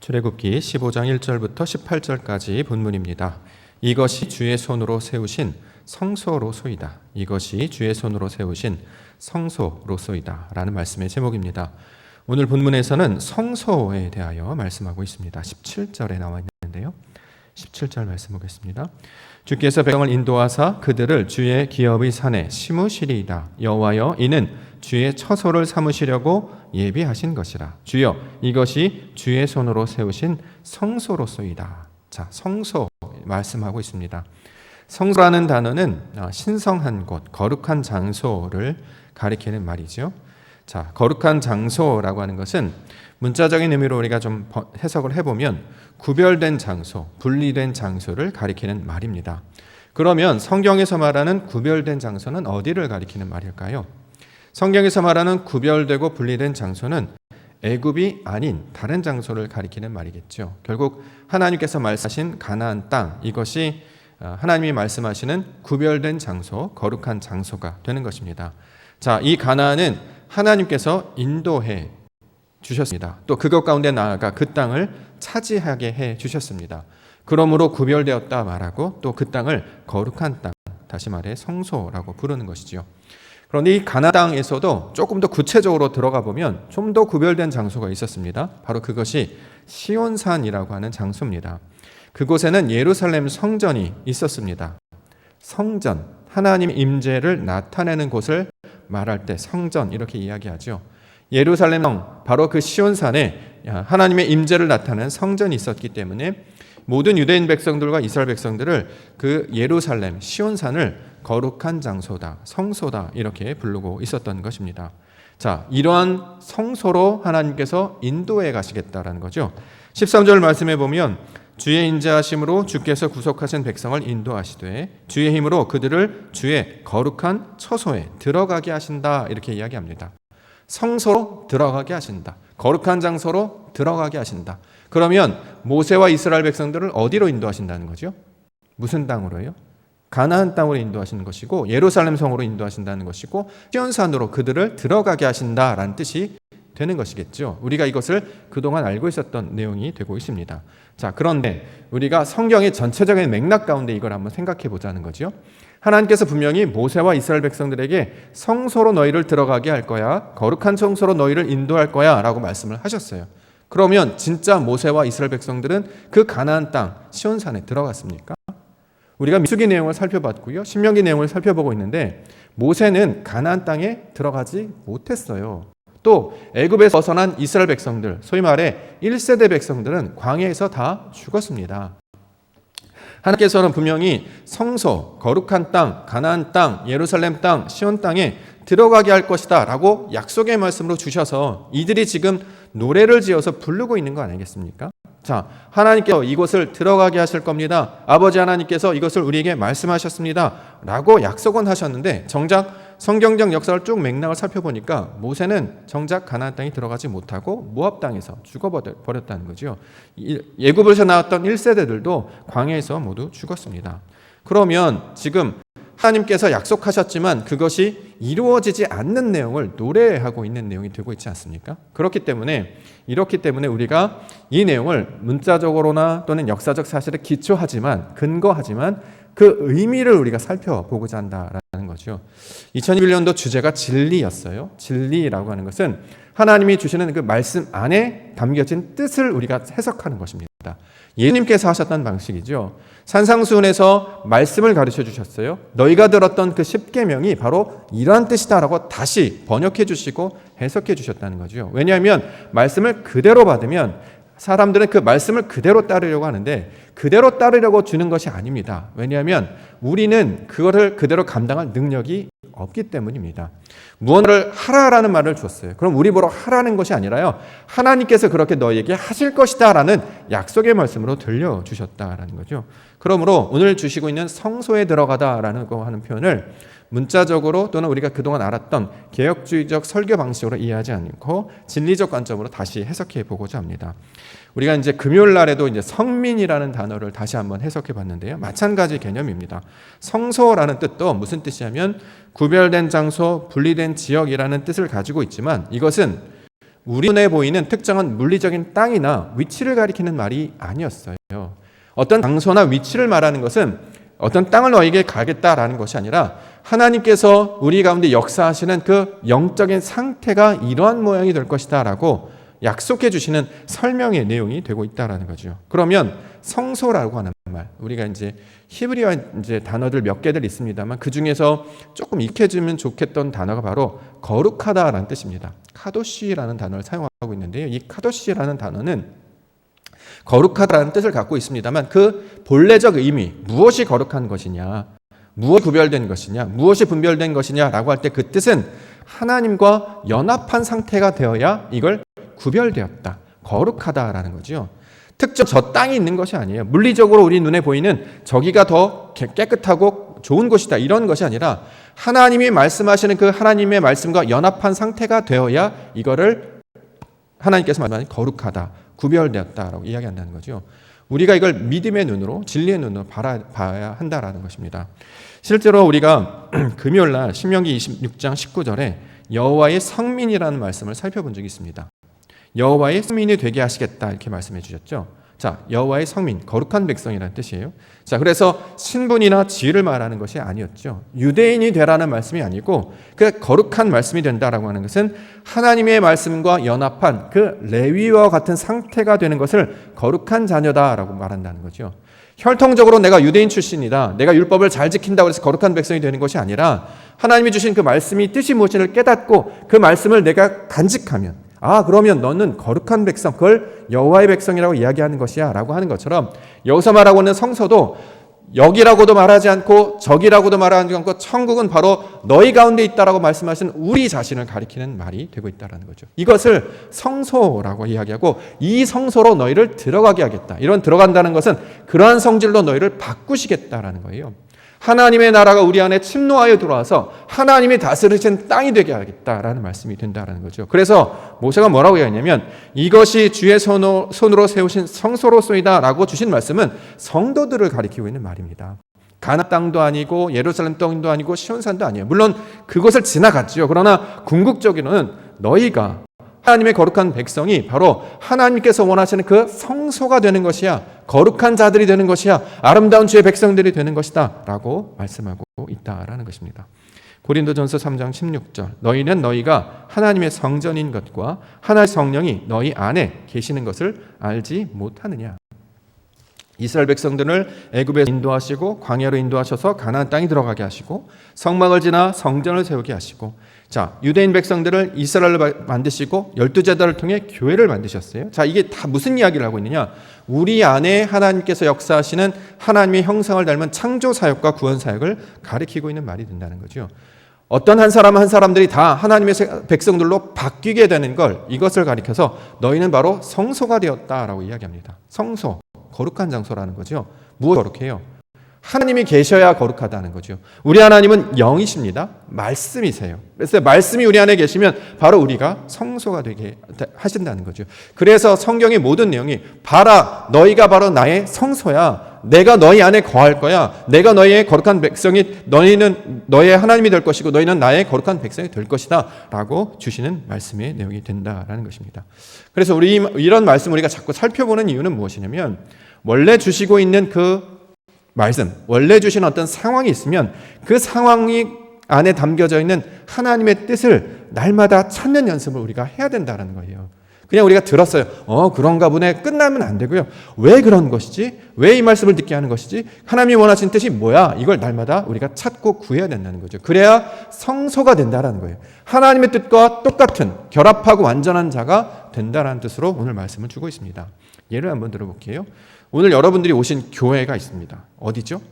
출애굽기 15장 1절부터 18절까지 본문입니다. 이것이 주의 손으로 세우신 성소로소이다. 이것이 주의 손으로 세우신 성소로소이다 라는 말씀의 제목입니다. 오늘 본문에서는 성소에 대하여 말씀하고 있습니다. 17절에 나와 있는데요. 17절 말씀 보겠습니다. 주께서 백성을 인도하사 그들을 주의 기업의 산에 심으시리이다. 여호와여, 이는 주의 처소를 삼으시려고 예비하신 것이라. 주여, 이것이 주의 손으로 세우신 성소로소이다. 자, 성소 말씀하고 있습니다. 성소라는 단어는 신성한 곳, 거룩한 장소를 가리키는 말이죠. 자, 거룩한 장소라고 하는 것은 문자적인 의미로 우리가 좀 해석을 해보면 구별된 장소, 분리된 장소를 가리키는 말입니다. 그러면 성경에서 말하는 구별된 장소는 어디를 가리키는 말일까요? 성경에서 말하는 구별되고 분리된 장소는 애굽이 아닌 다른 장소를 가리키는 말이겠죠. 결국 하나님께서 말씀하신 가나안 땅, 이것이 하나님이 말씀하시는 구별된 장소, 거룩한 장소가 되는 것입니다. 자, 이 가나안은 하나님께서 인도해 주셨습니다. 또 그것 가운데 나아가 그 땅을 차지하게 해 주셨습니다. 그러므로 구별되었다 말하고 또 그 땅을 거룩한 땅, 다시 말해 성소라고 부르는 것이지요. 그런데 이 가나안 땅에서도 조금 더 구체적으로 들어가 보면 좀 더 구별된 장소가 있었습니다. 바로 그것이 시온산이라고 하는 장소입니다. 그곳에는 예루살렘 성전이 있었습니다. 성전, 하나님 임재를 나타내는 곳을 말할 때 성전 이렇게 이야기하죠. 예루살렘 성, 바로 그 시온산에 하나님의 임재를 나타내는 성전이 있었기 때문에 모든 유대인 백성들과 이스라엘 백성들을 그 예루살렘, 시온산을 거룩한 장소다, 성소다 이렇게 부르고 있었던 것입니다. 자, 이러한 성소로 하나님께서 인도해 가시겠다라는 거죠. 13절 말씀해 보면 주의 인자하심으로 주께서 구속하신 백성을 인도하시되 주의 힘으로 그들을 주의 거룩한 처소에 들어가게 하신다 이렇게 이야기합니다. 성소로 들어가게 하신다. 거룩한 장소로 들어가게 하신다. 그러면 모세와 이스라엘 백성들을 어디로 인도하신다는 거죠? 무슨 땅으로요? 가나안 땅으로 인도하시는 것이고 예루살렘 성으로 인도하신다는 것이고 시온산으로 그들을 들어가게 하신다라는 뜻이 되는 것이겠죠. 우리가 이것을 그동안 알고 있었던 내용이 되고 있습니다. 자, 그런데 우리가 성경의 전체적인 맥락 가운데 이걸 한번 생각해 보자는 거죠. 하나님께서 분명히 모세와 이스라엘 백성들에게 성소로 너희를 들어가게 할 거야, 거룩한 성소로 너희를 인도할 거야 라고 말씀을 하셨어요. 그러면 진짜 모세와 이스라엘 백성들은 그 가나안 땅 시온산에 들어갔습니까? 우리가 민수기 내용을 살펴봤고요, 신명기 내용을 살펴보고 있는데 모세는 가나안 땅에 들어가지 못했어요. 또 애굽에서 벗어난 이스라엘 백성들, 소위 말해 1세대 백성들은 광야에서 다 죽었습니다. 하나님께서는 분명히 성소, 거룩한 땅, 가나안 땅, 예루살렘 땅, 시온 땅에 들어가게 할 것이다 라고 약속의 말씀으로 주셔서 이들이 지금 노래를 지어서 부르고 있는 거 아니겠습니까? 자, 하나님께서 이곳을 들어가게 하실 겁니다. 아버지 하나님께서 이것을 우리에게 말씀하셨습니다 라고 약속은 하셨는데 정작 성경적 역사를 쭉 맥락을 살펴보니까 모세는 정작 가나안 땅에 들어가지 못하고 모압 땅에서 죽어버렸다는 거죠. 애굽에서 나왔던 1세대들도 광야에서 모두 죽었습니다. 그러면 지금 하나님께서 약속하셨지만 그것이 이루어지지 않는 내용을 노래하고 있는 내용이 되고 있지 않습니까? 이렇기 때문에 우리가 이 내용을 문자적으로나 또는 역사적 사실에 근거하지만 그 의미를 우리가 살펴보고자 한다라는 거죠. 2021년도 주제가 진리였어요. 진리라고 하는 것은 하나님이 주시는 그 말씀 안에 담겨진 뜻을 우리가 해석하는 것입니다. 예수님께서 하셨던 방식이죠. 산상수훈에서 말씀을 가르쳐 주셨어요. 너희가 들었던 그 십계명이 바로 이러한 뜻이다라고 다시 번역해 주시고 해석해 주셨다는 거죠. 왜냐하면 말씀을 그대로 받으면 사람들은 그 말씀을 그대로 따르려고 하는데 그대로 따르려고 주는 것이 아닙니다. 왜냐하면 우리는 그거를 그대로 감당할 능력이 없기 때문입니다. 무언가를 하라라는 말을 줬어요. 그럼 우리 보러 하라는 것이 아니라요, 하나님께서 그렇게 너희에게 하실 것이다 라는 약속의 말씀으로 들려주셨다라는 거죠. 그러므로 오늘 주시고 있는 성소에 들어가다라는 거 하는 표현을 문자적으로 또는 우리가 그동안 알았던 개혁주의적 설교 방식으로 이해하지 않고 진리적 관점으로 다시 해석해 보고자 합니다. 우리가 이제 금요일 날에도 이제 성민이라는 단어를 다시 한번 해석해 봤는데요. 마찬가지 개념입니다. 성소라는 뜻도 무슨 뜻이냐면 구별된 장소, 분리된 지역이라는 뜻을 가지고 있지만 이것은 우리 눈에 보이는 특정한 물리적인 땅이나 위치를 가리키는 말이 아니었어요. 어떤 장소나 위치를 말하는 것은 어떤 땅을 너에게 가겠다라는 것이 아니라 하나님께서 우리 가운데 역사하시는 그 영적인 상태가 이러한 모양이 될 것이다 라고 약속해 주시는 설명의 내용이 되고 있다라는 거죠. 그러면 성소라고 하는 말, 우리가 이제 히브리어 이제 단어들 몇 개들 있습니다만 그 중에서 조금 익혀주면 좋겠던 단어가 바로 거룩하다라는 뜻입니다. 카도시라는 단어를 사용하고 있는데요. 이 카도시라는 단어는 거룩하다라는 뜻을 갖고 있습니다만 그 본래적 의미, 무엇이 거룩한 것이냐, 무엇이 구별된 것이냐, 무엇이 분별된 것이냐라고 할 때 그 뜻은 하나님과 연합한 상태가 되어야 이걸 구별되었다, 거룩하다라는 거죠. 특정 저 땅이 있는 것이 아니에요. 물리적으로 우리 눈에 보이는 저기가 더 깨끗하고 좋은 곳이다 이런 것이 아니라 하나님이 말씀하시는 그 하나님의 말씀과 연합한 상태가 되어야 이거를 하나님께서 말하는 거룩하다, 구별되었다라고 이야기한다는 거죠. 우리가 이걸 믿음의 눈으로, 진리의 눈으로 봐야 한다라는 것입니다. 실제로 우리가 금요일 날 신명기 26장 19절에 여호와의 성민이라는 말씀을 살펴본 적이 있습니다. 여호와의 성민이 되게 하시겠다 이렇게 말씀해 주셨죠. 자, 여호와의 성민, 거룩한 백성이라는 뜻이에요. 자, 그래서 신분이나 지위를 말하는 것이 아니었죠. 유대인이 되라는 말씀이 아니고 그 거룩한 말씀이 된다라고 하는 것은 하나님의 말씀과 연합한 그 레위와 같은 상태가 되는 것을 거룩한 자녀다라고 말한다는 거죠. 혈통적으로 내가 유대인 출신이다, 내가 율법을 잘 지킨다고 해서 거룩한 백성이 되는 것이 아니라 하나님이 주신 그 말씀이 뜻이 무엇인지를 깨닫고 그 말씀을 내가 간직하면 그러면 너는 거룩한 백성, 그걸 여호와의 백성이라고 이야기하는 것이야 라고 하는 것처럼 여기서 말하고 있는 성소도 여기라고도 말하지 않고 저기라고도 말하지 않고 천국은 바로 너희 가운데 있다라고 말씀하신 우리 자신을 가리키는 말이 되고 있다는 거죠. 이것을 성소라고 이야기하고 이 성소로 너희를 들어가게 하겠다. 이런 들어간다는 것은 그러한 성질로 너희를 바꾸시겠다라는 거예요. 하나님의 나라가 우리 안에 침노하여 들어와서 하나님이 다스리신 땅이 되게 하겠다라는 말씀이 된다라는 거죠. 그래서 모세가 뭐라고 이야기하냐면 이것이 주의 손으로 세우신 성소로소이다 라고 주신 말씀은 성도들을 가리키고 있는 말입니다. 가나안 땅도 아니고 예루살렘 땅도 아니고 시온산도 아니에요. 물론 그것을 지나갔죠. 그러나 궁극적으로는 너희가 하나님의 거룩한 백성이 바로 하나님께서 원하시는 그 성소가 되는 것이야, 거룩한 자들이 되는 것이야, 아름다운 주의 백성들이 되는 것이다 라고 말씀하고 있다라는 것입니다. 고린도전서 3장 16절 너희는 너희가 하나님의 성전인 것과 하나님의 성령이 너희 안에 계시는 것을 알지 못하느냐. 이스라엘 백성들을 애굽에 인도하시고 광야로 인도하셔서 가나안 땅에 들어가게 하시고 성막을 지나 성전을 세우게 하시고, 자, 유대인 백성들을 이스라엘로 만드시고 12제자를 통해 교회를 만드셨어요. 자, 이게 다 무슨 이야기를 하고 있느냐? 우리 안에 하나님께서 역사하시는 하나님의 형상을 닮은 창조 사역과 구원 사역을 가리키고 있는 말이 된다는 거죠. 어떤 한 사람 한 사람들이 다 하나님의 백성들로 바뀌게 되는 걸, 이것을 가리켜서 너희는 바로 성소가 되었다라고 이야기합니다. 성소, 거룩한 장소라는 거죠. 무엇 거룩해요? 하나님이 계셔야 거룩하다는 거죠. 우리 하나님은 영이십니다. 말씀이세요. 그래서 말씀이 우리 안에 계시면 바로 우리가 성소가 되게 하신다는 거죠. 그래서 성경의 모든 내용이 봐라, 너희가 바로 나의 성소야. 내가 너희 안에 거할 거야. 내가 너희의 거룩한 백성이, 너희는 너의 하나님이 될 것이고 너희는 나의 거룩한 백성이 될 것이다 라고 주시는 말씀의 내용이 된다라는 것입니다. 그래서 우리 이런 말씀 우리가 자꾸 살펴보는 이유는 무엇이냐면 원래 주시고 있는 그 말씀, 원래 주신 어떤 상황이 있으면 그 상황이 안에 담겨져 있는 하나님의 뜻을 날마다 찾는 연습을 우리가 해야 된다는 거예요. 그냥 우리가 들었어요. 그런가 보네. 끝나면 안 되고요. 왜 그런 것이지? 왜 이 말씀을 듣게 하는 것이지? 하나님이 원하신 뜻이 뭐야? 이걸 날마다 우리가 찾고 구해야 된다는 거죠. 그래야 성소가 된다는 거예요. 하나님의 뜻과 똑같은 결합하고 완전한 자가 된다는 뜻으로 오늘 말씀을 주고 있습니다. 예를 한번 들어볼게요. 오늘 여러분들이 오신 교회가 있습니다. 어디죠?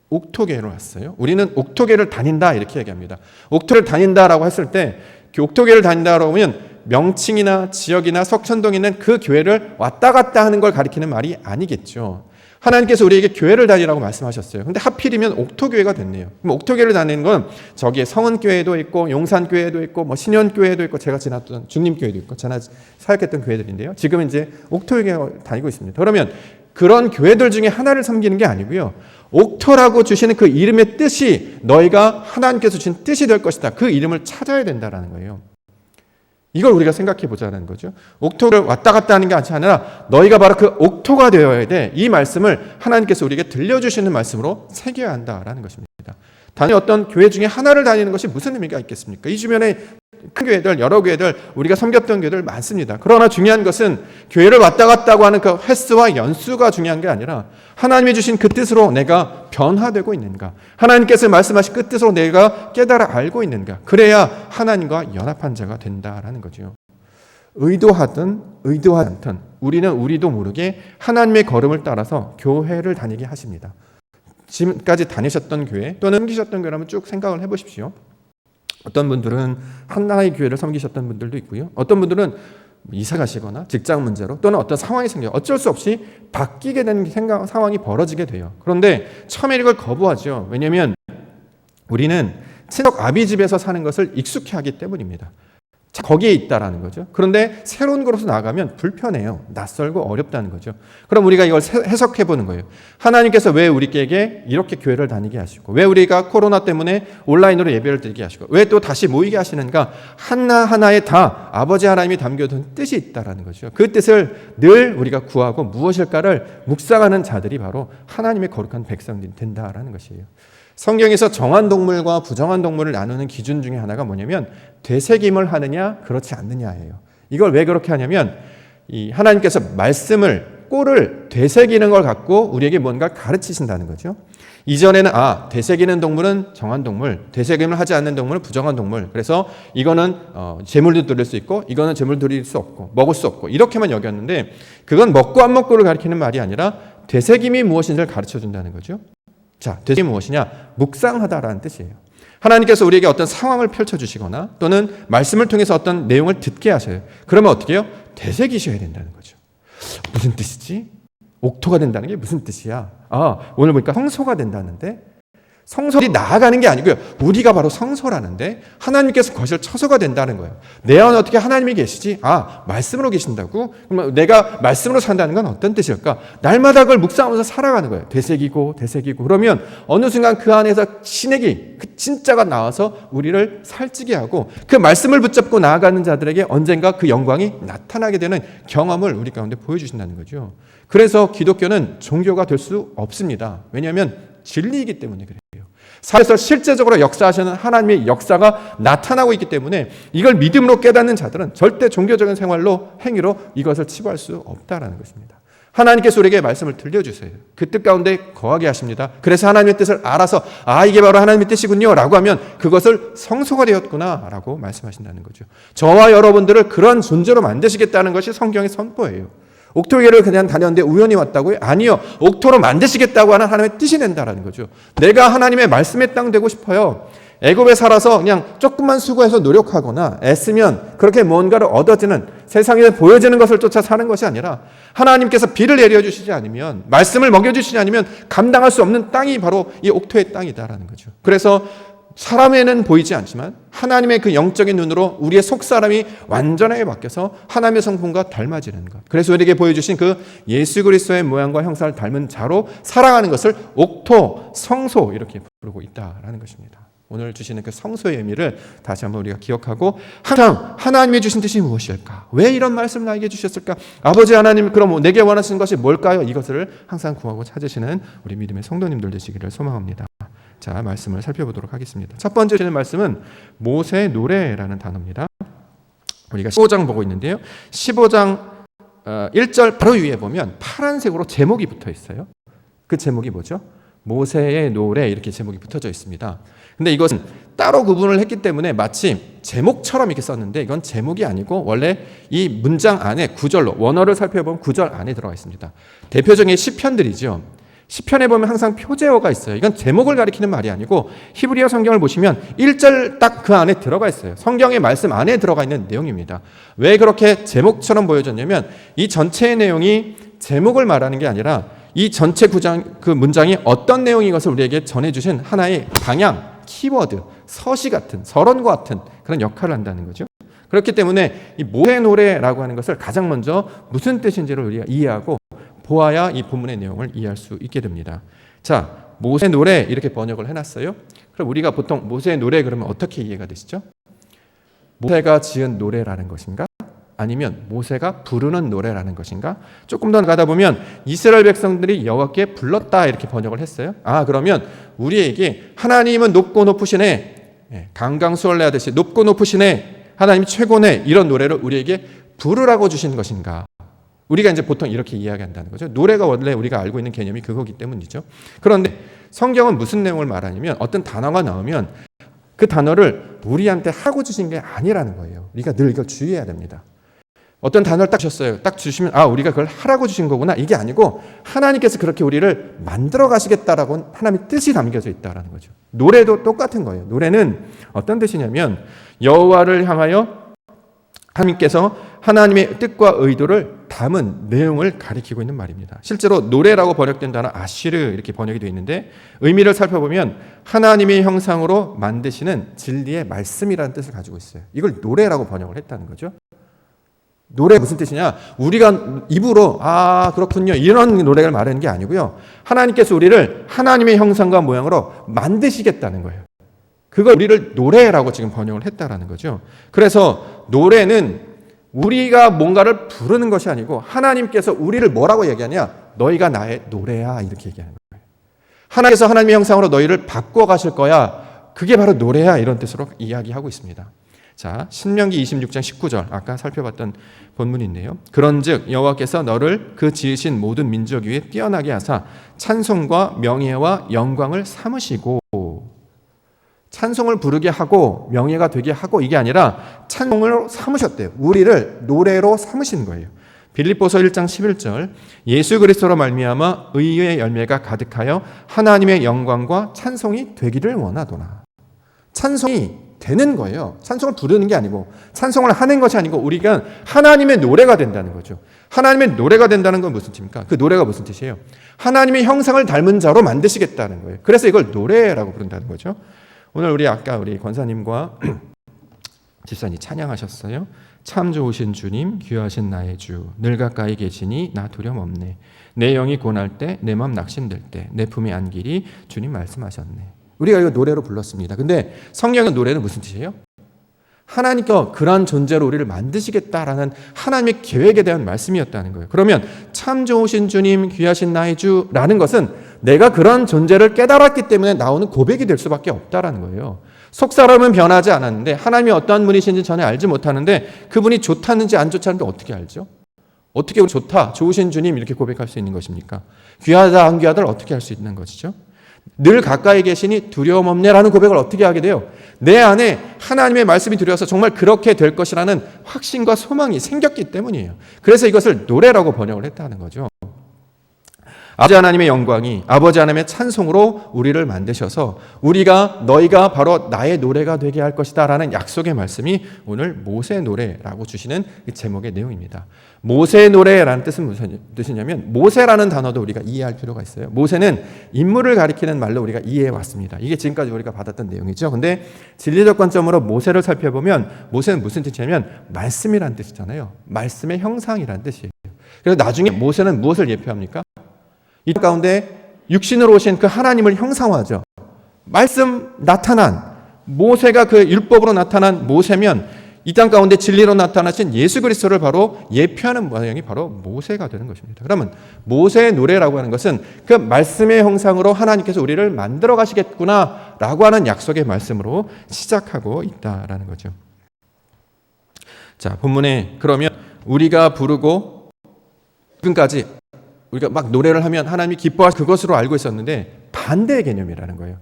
옥토교회로 왔어요. 우리는 옥토교회를 다닌다 이렇게 얘기합니다. 옥토를 다닌다라고 했을 때 옥토교회를 다닌다라고 하면 명칭이나 지역이나 석천동에 있는 그 교회를 왔다 갔다 하는 걸 가리키는 말이 아니겠죠. 하나님께서 우리에게 교회를 다니라고 말씀하셨어요. 근데 하필이면 옥토교회가 됐네요. 그럼 옥토교회를 다니는 건 저기에 성은교회도 있고 용산교회도 있고 뭐 신현교회도 있고 제가 지났던 중림교회도 있고 제가 사역했던 교회들인데요. 지금 이제 옥토교회 다니고 있습니다. 그러면 그런 교회들 중에 하나를 섬기는 게 아니고요. 옥토라고 주시는 그 이름의 뜻이 너희가 하나님께서 주신 뜻이 될 것이다. 그 이름을 찾아야 된다라는 거예요. 이걸 우리가 생각해 보자는 거죠. 옥토를 왔다 갔다 하는 게 아니라 너희가 바로 그 옥토가 되어야 돼. 이 말씀을 하나님께서 우리에게 들려주시는 말씀으로 새겨야 한다라는 것입니다. 단지 어떤 교회 중에 하나를 다니는 것이 무슨 의미가 있겠습니까? 이 주변에 큰 교회들, 여러 교회들, 우리가 섬겼던 교회들 많습니다. 그러나 중요한 것은 교회를 왔다 갔다 하는 그 횟수와 연수가 중요한 게 아니라 하나님이 주신 그 뜻으로 내가 변화되고 있는가? 하나님께서 말씀하신 그 뜻으로 내가 깨달아 알고 있는가? 그래야 하나님과 연합한 자가 된다라는 거죠. 의도하든 의도하지 않든 우리는 우리도 모르게 하나님의 걸음을 따라서 교회를 다니게 하십니다. 지금까지 다니셨던 교회 또는 섬기셨던 교회라면 쭉 생각을 해보십시오. 어떤 분들은 하나의 교회를 섬기셨던 분들도 있고요. 어떤 분들은 이사 가시거나 직장 문제로 또는 어떤 상황이 생겨요. 어쩔 수 없이 바뀌게 되는 상황이 벌어지게 돼요. 그런데 처음에 이걸 거부하죠. 왜냐하면 우리는 친척 아비 집에서 사는 것을 익숙해 하기 때문입니다. 거기에 있다라는 거죠. 그런데 새로운 곳으로 나가면 불편해요. 낯설고 어렵다는 거죠. 그럼 우리가 이걸 해석해 보는 거예요. 하나님께서 왜 우리에게 이렇게 교회를 다니게 하시고, 왜 우리가 코로나 때문에 온라인으로 예배를 드리게 하시고, 왜 또 다시 모이게 하시는가? 하나하나에 다 아버지 하나님이 담겨둔 뜻이 있다라는 거죠. 그 뜻을 늘 우리가 구하고 무엇일까를 묵상하는 자들이 바로 하나님의 거룩한 백성들이 된다라는 것이에요. 성경에서 정한 동물과 부정한 동물을 나누는 기준 중에 하나가 뭐냐면 되새김을 하느냐 그렇지 않느냐예요. 이걸 왜 그렇게 하냐면 이 하나님께서 말씀을 꼴을 되새기는 걸 갖고 우리에게 뭔가 가르치신다는 거죠. 이전에는 되새기는 동물은 정한 동물, 되새김을 하지 않는 동물은 부정한 동물. 그래서 이거는 제물도 드릴 수 있고 이거는 제물 드릴 수 없고 먹을 수 없고 이렇게만 여겼는데 그건 먹고 안 먹고를 가리키는 말이 아니라 되새김이 무엇인지를 가르쳐준다는 거죠. 자, 되새김이 무엇이냐? 묵상하다라는 뜻이에요. 하나님께서 우리에게 어떤 상황을 펼쳐주시거나 또는 말씀을 통해서 어떤 내용을 듣게 하셔요. 그러면 어떻게 해요? 되새기셔야 된다는 거죠. 무슨 뜻이지? 옥토가 된다는 게 무슨 뜻이야? 오늘 보니까 성소가 된다는데 성소리 나아가는 게 아니고요. 우리가 바로 성소라는데 하나님께서 거실 처소가 된다는 거예요. 내 안에 어떻게 하나님이 계시지? 말씀으로 계신다고? 그럼 내가 말씀으로 산다는 건 어떤 뜻일까? 날마다 그걸 묵상하면서 살아가는 거예요. 되새기고 그러면 어느 순간 그 안에서 신에게 그 진짜가 나와서 우리를 살찌게 하고 그 말씀을 붙잡고 나아가는 자들에게 언젠가 그 영광이 나타나게 되는 경험을 우리 가운데 보여주신다는 거죠. 그래서 기독교는 종교가 될 수 없습니다. 왜냐하면 진리이기 때문에 그래요. 사회에서 실제적으로 역사하시는 하나님의 역사가 나타나고 있기 때문에 이걸 믿음으로 깨닫는 자들은 절대 종교적인 생활로 행위로 이것을 치부할 수 없다라는 것입니다. 하나님께서 우리에게 말씀을 들려주세요. 그 뜻 가운데 거하게 하십니다. 그래서 하나님의 뜻을 알아서 이게 바로 하나님의 뜻이군요 라고 하면 그것을 성소가 되었구나 라고 말씀하신다는 거죠. 저와 여러분들을 그런 존재로 만드시겠다는 것이 성경의 선포예요. 옥토교회를 그냥 다녔는데 우연히 왔다고요? 아니요. 옥토로 만드시겠다고 하는 하나님의 뜻이 된다라는 거죠. 내가 하나님의 말씀의 땅 되고 싶어요. 애굽에 살아서 그냥 조금만 수고해서 노력하거나 애쓰면 그렇게 뭔가를 얻어지는 세상에 보여지는 것을 쫓아 사는 것이 아니라 하나님께서 비를 내려주시지 않으면 말씀을 먹여주시지 않으면 감당할 수 없는 땅이 바로 이 옥토의 땅이다라는 거죠. 그래서 사람에는 보이지 않지만 하나님의 그 영적인 눈으로 우리의 속사람이 완전하게 바뀌어서 하나님의 성품과 닮아지는 것. 그래서 우리에게 보여주신 그 예수 그리스도의 모양과 형상을 닮은 자로 살아가는 것을 옥토, 성소 이렇게 부르고 있다라는 것입니다. 오늘 주시는 그 성소의 의미를 다시 한번 우리가 기억하고 항상 하나님이 주신 뜻이 무엇일까? 왜 이런 말씀을 나에게 주셨을까? 아버지 하나님 그럼 내게 원하시는 것이 뭘까요? 이것을 항상 구하고 찾으시는 우리 믿음의 성도님들 되시기를 소망합니다. 자, 말씀을 살펴보도록 하겠습니다. 첫 번째 주시는 말씀은 모세 노래라는 단어입니다. 우리가 15장 보고 있는데요. 15장 1절 바로 위에 보면 파란색으로 제목이 붙어 있어요. 그 제목이 뭐죠? 모세의 노래 이렇게 제목이 붙어져 있습니다. 근데 이것은 따로 구분을 했기 때문에 마치 제목처럼 이렇게 썼는데 이건 제목이 아니고 원래 이 문장 안에 구절로 원어를 살펴보면 구절 안에 들어가 있습니다. 대표적인 시편들이죠. 시편에 보면 항상 표제어가 있어요. 이건 제목을 가리키는 말이 아니고 히브리어 성경을 보시면 1절 딱 그 안에 들어가 있어요. 성경의 말씀 안에 들어가 있는 내용입니다. 왜 그렇게 제목처럼 보여졌냐면 이 전체의 내용이 제목을 말하는 게 아니라 이 전체 그 문장이 어떤 내용인 것을 우리에게 전해주신 하나의 방향, 키워드, 서시 같은, 서론과 같은 그런 역할을 한다는 거죠. 그렇기 때문에 이 모세 노래라고 하는 것을 가장 먼저 무슨 뜻인지를 우리가 이해하고 보아야 이 본문의 내용을 이해할 수 있게 됩니다. 자, 모세 노래 이렇게 번역을 해놨어요. 그럼 우리가 보통 모세 노래 그러면 어떻게 이해가 되시죠? 모세가 지은 노래라는 것인가? 아니면 모세가 부르는 노래라는 것인가? 조금 더 가다 보면 이스라엘 백성들이 여호와께 불렀다 이렇게 번역을 했어요. 그러면 우리에게 하나님은 높고 높으시네, 강강수월래하듯이 높고 높으시네, 하나님 최고네, 이런 노래를 우리에게 부르라고 주신 것인가? 우리가 이제 보통 이렇게 이야기한다는 거죠. 노래가 원래 우리가 알고 있는 개념이 그거기 때문이죠. 그런데 성경은 무슨 내용을 말하냐면 어떤 단어가 나오면 그 단어를 우리한테 하고 주신 게 아니라는 거예요. 우리가 늘 이걸 주의해야 됩니다. 어떤 단어를 딱 주셨어요. 딱 주시면 우리가 그걸 하라고 주신 거구나. 이게 아니고 하나님께서 그렇게 우리를 만들어 가시겠다라고 하나님의 뜻이 담겨져 있다라는 거죠. 노래도 똑같은 거예요. 노래는 어떤 뜻이냐면 여호와를 향하여 하나님께서 하나님의 뜻과 의도를 담은 내용을 가리키고 있는 말입니다. 실제로 노래라고 번역된 단어 아시르 이렇게 번역이 되어 있는데 의미를 살펴보면 하나님의 형상으로 만드시는 진리의 말씀이라는 뜻을 가지고 있어요. 이걸 노래라고 번역을 했다는 거죠. 노래 무슨 뜻이냐? 우리가 입으로 그렇군요 이런 노래를 말하는 게 아니고요. 하나님께서 우리를 하나님의 형상과 모양으로 만드시겠다는 거예요. 그걸 우리를 노래라고 지금 번역을 했다라는 거죠. 그래서 노래는 우리가 뭔가를 부르는 것이 아니고 하나님께서 우리를 뭐라고 얘기하냐? 너희가 나의 노래야 이렇게 얘기하는 거예요. 하나님께서 하나님의 형상으로 너희를 바꿔 가실 거야. 그게 바로 노래야 이런 뜻으로 이야기하고 있습니다. 자, 신명기 26장 19절 아까 살펴봤던 본문인데요. 그런즉 여호와께서 너를 그 지으신 모든 민족 위에 뛰어나게 하사 찬송과 명예와 영광을 삼으시고, 찬송을 부르게 하고 명예가 되게 하고 이게 아니라 찬송을 삼으셨대요. 우리를 노래로 삼으신 거예요. 빌립보서 1장 11절 예수 그리스도로 말미암아 의의 열매가 가득하여 하나님의 영광과 찬송이 되기를 원하도다. 찬송이 되는 거예요. 찬송을 부르는 게 아니고 찬송을 하는 것이 아니고 우리가 하나님의 노래가 된다는 거죠. 하나님의 노래가 된다는 건 무슨 뜻입니까? 그 노래가 무슨 뜻이에요? 하나님의 형상을 닮은 자로 만드시겠다는 거예요. 그래서 이걸 노래라고 부른다는 거죠. 오늘 아까 우리 권사님과 집사님 찬양하셨어요. 참 좋으신 주님, 귀하신 나의 주, 늘 가까이 계시니 나 두려움 없네. 내 영이 고날 때, 내 마음 낙심될 때, 내 품에 안기리 주님 말씀하셨네. 우리가 이거 노래로 불렀습니다. 근데 성경의 노래는 무슨 뜻이에요? 하나님께서 그러한 존재로 우리를 만드시겠다라는 하나님의 계획에 대한 말씀이었다는 거예요. 그러면 참 좋으신 주님, 귀하신 나의 주라는 것은 내가 그런 존재를 깨달았기 때문에 나오는 고백이 될 수밖에 없다라는 거예요. 속 사람은 변하지 않았는데 하나님이 어떠한 분이신지 전혀 알지 못하는데 그분이 좋다는지 안 좋다는지 어떻게 알죠? 어떻게 좋다, 좋으신 주님 이렇게 고백할 수 있는 것입니까? 귀하다, 안 귀하다를 어떻게 할 수 있는 것이죠? 늘 가까이 계시니 두려움 없네라는 고백을 어떻게 하게 돼요? 내 안에 하나님의 말씀이 들어와서 정말 그렇게 될 것이라는 확신과 소망이 생겼기 때문이에요. 그래서 이것을 노래라고 번역을 했다는 거죠. 아버지 하나님의 영광이 아버지 하나님의 찬송으로 우리를 만드셔서 너희가 바로 나의 노래가 되게 할 것이다 라는 약속의 말씀이 오늘 모세의 노래라고 주시는 그 제목의 내용입니다. 모세의 노래라는 뜻은 무슨 뜻이냐면 모세라는 단어도 우리가 이해할 필요가 있어요. 모세는 인물을 가리키는 말로 우리가 이해해 왔습니다. 이게 지금까지 우리가 받았던 내용이죠. 근데 진리적 관점으로 모세를 살펴보면 모세는 무슨 뜻이냐면 말씀이라는 뜻이잖아요. 말씀의 형상이라는 뜻이에요. 그래서 나중에 모세는 무엇을 예표합니까? 이 가운데 육신으로 오신 그 하나님을 형상화하죠. 말씀 나타난 모세가 그 율법으로 나타난 모세면 이 땅 가운데 진리로 나타나신 예수 그리스도를 바로 예표하는 모양이 바로 모세가 되는 것입니다. 그러면 모세의 노래라고 하는 것은 그 말씀의 형상으로 하나님께서 우리를 만들어 가시겠구나라고 하는 약속의 말씀으로 시작하고 있다라는 거죠. 자, 본문에 그러면 우리가 부르고 지금까지 우리가 막 노래를 하면 하나님이 기뻐하시 그것으로 알고 있었는데 반대의 개념이라는 거예요.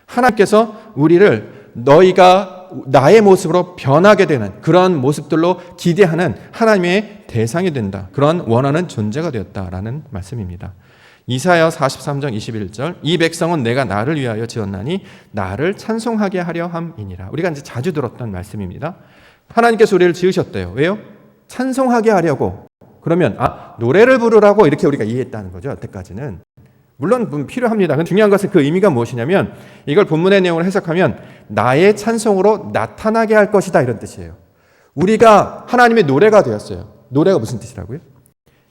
하나님께서 우리를 너희가 나의 모습으로 변하게 되는 그런 모습들로 기대하는 하나님의 대상이 된다. 그런 원하는 존재가 되었다라는 말씀입니다. 이사야 43장 21절 이 백성은 내가 나를 위하여 지었나니 나를 찬송하게 하려 함이니라. 우리가 이제 자주 들었던 말씀입니다. 하나님께서 우리를 지으셨대요. 왜요? 찬송하게 하려고. 그러면 노래를 부르라고 이렇게 우리가 이해했다는 거죠. 여태까지는. 물론 필요합니다. 근데 중요한 것은 그 의미가 무엇이냐면 이걸 본문의 내용을 해석하면 나의 찬송으로 나타나게 할 것이다 이런 뜻이에요. 우리가 하나님의 노래가 되었어요. 노래가 무슨 뜻이라고요?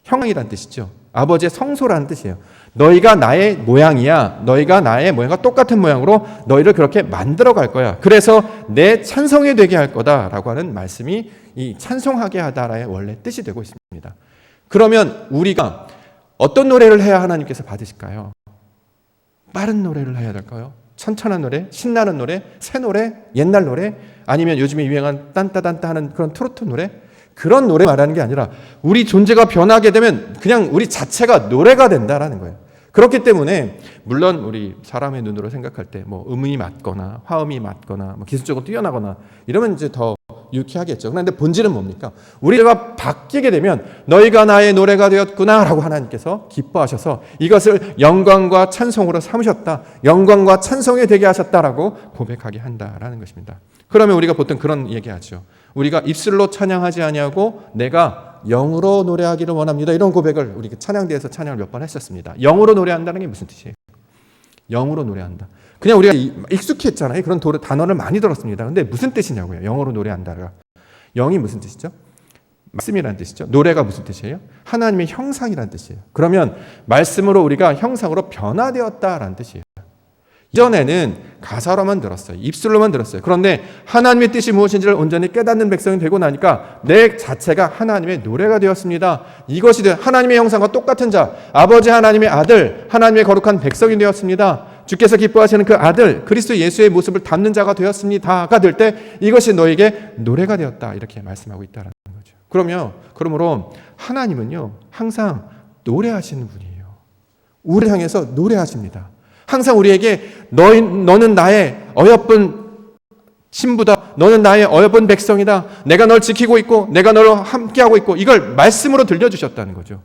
형상이란 뜻이죠. 아버지의 성소라는 뜻이에요. 너희가 나의 모양이야. 너희가 나의 모양과 똑같은 모양으로 너희를 그렇게 만들어 갈 거야. 그래서 내 찬송이 되게 할 거다라고 하는 말씀이 이 찬송하게 하다라의 원래 뜻이 되고 있습니다. 그러면 우리가 어떤 노래를 해야 하나님께서 받으실까요? 빠른 노래를 해야 될까요? 천천한 노래, 신나는 노래, 새 노래, 옛날 노래, 아니면 요즘에 유행한 딴따단따 하는 그런 트로트 노래? 그런 노래 말하는 게 아니라 우리 존재가 변하게 되면 그냥 우리 자체가 노래가 된다라는 거예요. 그렇기 때문에 물론 우리 사람의 눈으로 생각할 때 뭐 음이 맞거나 화음이 맞거나 뭐 기술적으로 뛰어나거나 이러면 이제 더 유쾌하겠죠. 그런데 본질은 뭡니까? 우리가 바뀌게 되면 너희가 나의 노래가 되었구나라고 하나님께서 기뻐하셔서 이것을 영광과 찬송으로 삼으셨다. 영광과 찬송이 되게 하셨다라고 고백하게 한다라는 것입니다. 그러면 우리가 보통 그런 얘기하죠. 우리가 입술로 찬양하지 아니하고 내가 영으로 노래하기를 원합니다. 이런 고백을 우리 찬양대에서 찬양을 몇 번 했었습니다. 영으로 노래한다는 게 무슨 뜻이에요? 영으로 노래한다. 그냥 우리가 익숙했잖아요. 그런 단어를 많이 들었습니다. 근데 무슨 뜻이냐고요? 영어로 노래한다가. 영이 무슨 뜻이죠? 말씀이라는 뜻이죠. 노래가 무슨 뜻이에요? 하나님의 형상이라는 뜻이에요. 그러면 말씀으로 우리가 형상으로 변화되었다라는 뜻이에요. 이전에는 가사로만 들었어요. 입술로만 들었어요. 그런데 하나님의 뜻이 무엇인지를 온전히 깨닫는 백성이 되고 나니까 내 자체가 하나님의 노래가 되었습니다. 이것이 하나님의 형상과 똑같은 자, 아버지 하나님의 아들, 하나님의 거룩한 백성이 되었습니다. 주께서 기뻐하시는 그 아들 그리스도 예수의 모습을 담는 자가 되었습니다가 될 때 이것이 너에게 노래가 되었다 이렇게 말씀하고 있다는 거죠. 그러므로 하나님은요 항상 노래하시는 분이에요. 우리를 향해서 노래하십니다. 항상 우리에게 너는 나의 어여쁜 신부다. 너는 나의 어여쁜 백성이다. 내가 널 지키고 있고 내가 너를 함께하고 있고 이걸 말씀으로 들려주셨다는 거죠.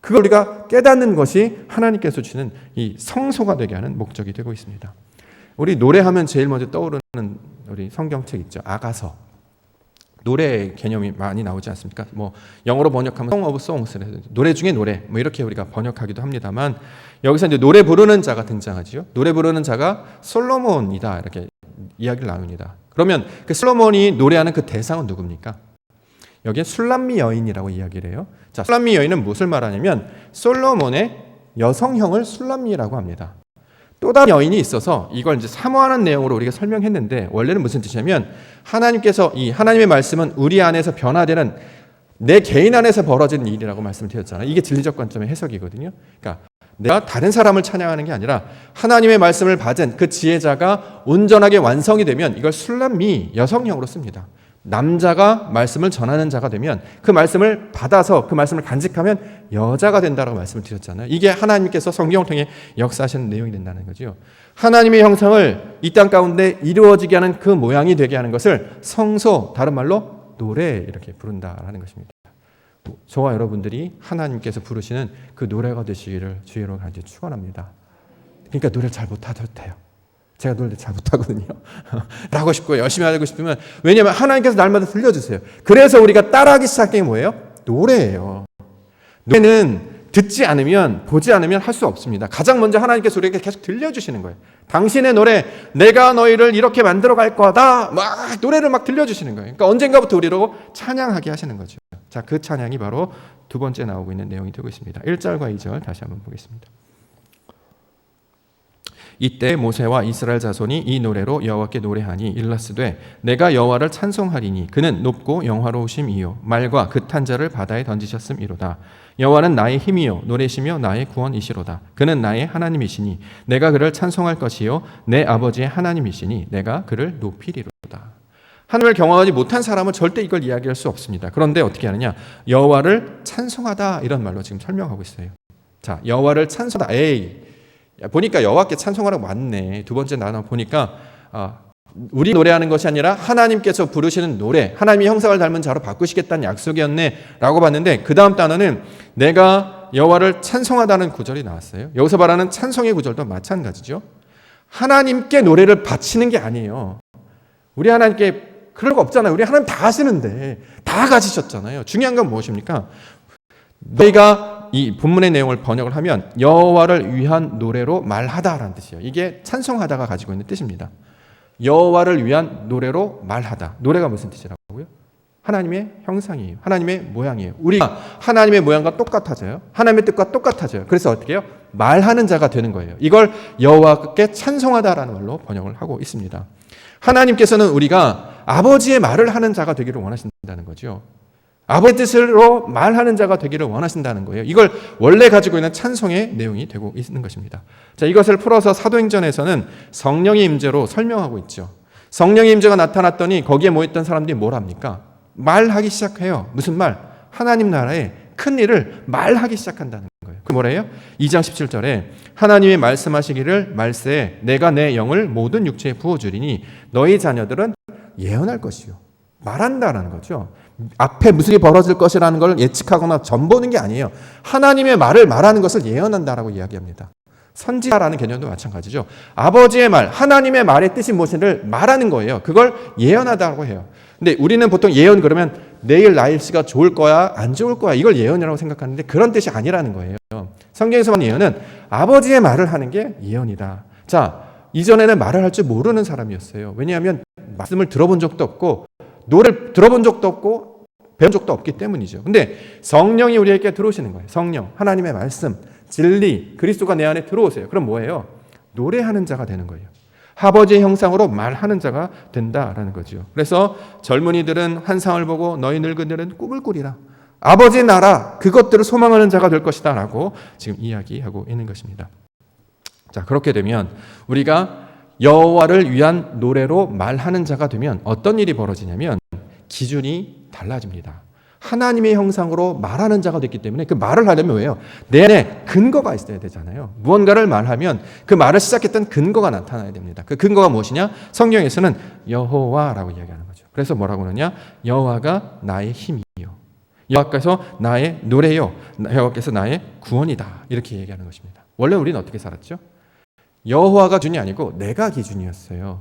그걸 우리가 깨닫는 것이 하나님께서 주시는 이 성소가 되게 하는 목적이 되고 있습니다. 우리 노래하면 제일 먼저 떠오르는 우리 성경책 있죠. 아가서. 노래 개념이 많이 나오지 않습니까? 뭐 영어로 번역하면 Song of Songs, 노래 중에 노래, 뭐 이렇게 우리가 번역하기도 합니다만 여기서 이제 노래 부르는 자가 등장하지요. 노래 부르는 자가 솔로몬이다 이렇게 이야기를 나눕니다. 그러면 그 솔로몬이 노래하는 그 대상은 누굽니까? 여기에 술람미 여인이라고 이야기를 해요. 자, 술람미 여인은 무엇을 말하냐면 솔로몬의 여성형을 술람미라고 합니다. 또 다른 여인이 있어서 이걸 이제 사모하는 내용으로 우리가 설명했는데 원래는 무슨 뜻이냐면 하나님께서 이 하나님의 말씀은 우리 안에서 변화되는 내 개인 안에서 벌어지는 일이라고 말씀을 드렸잖아요. 이게 진리적 관점의 해석이거든요. 그러니까 내가 다른 사람을 찬양하는 게 아니라 하나님의 말씀을 받은 그 지혜자가 온전하게 완성이 되면 이걸 술람미 여성형으로 씁니다. 남자가 말씀을 전하는 자가 되면 그 말씀을 받아서 그 말씀을 간직하면 여자가 된다라고 말씀을 드렸잖아요. 이게 하나님께서 성경을 통해 역사하시는 내용이 된다는 거죠. 하나님의 형상을 이 땅 가운데 이루어지게 하는 그 모양이 되게 하는 것을 성소, 다른 말로 노래 이렇게 부른다라는 것입니다. 저와 여러분들이 하나님께서 부르시는 그 노래가 되시기를 주의로 간절히 축원합니다. 그러니까 노래 잘 못하도 돼요. 제가 노래 잘 못하거든요. 하고 싶고 열심히 하고 싶으면 왜냐하면 하나님께서 날마다 들려주세요. 그래서 우리가 따라하기 시작한 게 뭐예요? 노래예요. 노래는 듣지 않으면 보지 않으면 할 수 없습니다. 가장 먼저 하나님께서 우리에게 계속 들려주시는 거예요. 당신의 노래 내가 너희를 이렇게 만들어 갈 거다 막 노래를 막 들려주시는 거예요. 그러니까 언젠가부터 우리로 찬양하게 하시는 거죠. 자, 그 찬양이 바로 두 번째 나오고 있는 내용이 되고 있습니다. 1절과 2절 다시 한번 보겠습니다. 이때 모세와 이스라엘 자손이 이 노래로 여호와께 노래하니 일러스되 내가 여호와를 찬송하리니 그는 높고 영화로우심이요 말과 극한 자를 바다에 던지셨음이로다. 여호와는 나의 힘이요 노래시며 나의 구원이시로다. 그는 나의 하나님이시니 내가 그를 찬송할 것이요 내 아버지의 하나님이시니 내가 그를 높이리로다. 하나님을 경험하지 못한 사람은 절대 이걸 이야기할 수 없습니다. 그런데 어떻게 하느냐? 여호와를 찬송하다 이런 말로 지금 설명하고 있어요. 자, 여호와를 찬송하다. 보니까 여호와께 찬송하라고 맞네. 두 번째 나눠 보니까 우리 노래하는 것이 아니라 하나님께서 부르시는 노래, 하나님의 형상을 닮은 자로 바꾸시겠다는 약속이었네 라고 봤는데 그 다음 단어는 내가 여호와를 찬송하다는 구절이 나왔어요. 여기서 말하는 찬송의 구절도 마찬가지죠. 하나님께 노래를 바치는 게 아니에요. 우리 하나님께 그럴 거 없잖아요. 우리 하나님 다 하시는데 다 가지셨잖아요. 중요한 건 무엇입니까? 너희가 이 본문의 내용을 번역을 하면 여호와를 위한 노래로 말하다라는 뜻이에요. 이게 찬송하다가 가지고 있는 뜻입니다. 여호와를 위한 노래로 말하다. 노래가 무슨 뜻이라고요? 하나님의 형상이에요. 하나님의 모양이에요. 우리가 하나님의 모양과 똑같아져요. 하나님의 뜻과 똑같아져요. 그래서 어떻게 해요? 말하는 자가 되는 거예요. 이걸 여호와께 찬송하다라는 말로 번역을 하고 있습니다. 하나님께서는 우리가 아버지의 말을 하는 자가 되기를 원하신다는 거죠. 아버지의 뜻으로 말하는 자가 되기를 원하신다는 거예요. 이걸 원래 가지고 있는 찬송의 내용이 되고 있는 것입니다. 자, 이것을 풀어서 사도행전에서는 성령의 임재로 설명하고 있죠. 성령의 임재가 나타났더니 거기에 모였던 사람들이 뭘 합니까? 말하기 시작해요. 무슨 말? 하나님 나라의 큰 일을 말하기 시작한다는 거예요. 그 뭐래요? 2장 17절에 하나님이 말씀하시기를 말세에 내가 내 영을 모든 육체에 부어주리니 너희 자녀들은 예언할 것이요. 말한다라는 거죠. 앞에 무슨 일이 벌어질 것이라는 걸 예측하거나 전보는 게 아니에요. 하나님의 말을 말하는 것을 예언한다라고 이야기합니다. 선지자라는 개념도 마찬가지죠. 아버지의 말, 하나님의 말의 뜻이 무엇인지를 말하는 거예요. 그걸 예언하다고 해요. 근데 우리는 보통 예언 그러면 내일 날씨가 좋을 거야, 안 좋을 거야, 이걸 예언이라고 생각하는데 그런 뜻이 아니라는 거예요. 성경에서 말하는 예언은 아버지의 말을 하는 게 예언이다. 자, 이전에는 말을 할 줄 모르는 사람이었어요. 왜냐하면 말씀을 들어본 적도 없고 노래를 들어본 적도 없고 배운 적도 없기 때문이죠. 근데 성령이 우리에게 들어오시는 거예요. 성령, 하나님의 말씀, 진리, 그리스도가 내 안에 들어오세요. 그럼 뭐예요? 노래하는 자가 되는 거예요. 아버지의 형상으로 말하는 자가 된다라는 거죠. 그래서 젊은이들은 환상을 보고 너희 늙은이들은 꿈을 꾸리라. 아버지의 나라 그것들을 소망하는 자가 될 것이다 라고 지금 이야기하고 있는 것입니다. 자, 그렇게 되면 우리가 여호와를 위한 노래로 말하는 자가 되면 어떤 일이 벌어지냐면 기준이 달라집니다. 하나님의 형상으로 말하는 자가 됐기 때문에 그 말을 하려면 왜요? 내 안에 근거가 있어야 되잖아요. 무언가를 말하면 그 말을 시작했던 근거가 나타나야 됩니다. 그 근거가 무엇이냐? 성경에서는 여호와라고 이야기하는 거죠. 그래서 뭐라고 하느냐? 여호와가 나의 힘이요. 여호와께서 나의 노래요. 여호와께서 나의 구원이다. 이렇게 얘기하는 것입니다. 원래 우리는 어떻게 살았죠? 여호와가 기준이 아니고 내가 기준이었어요.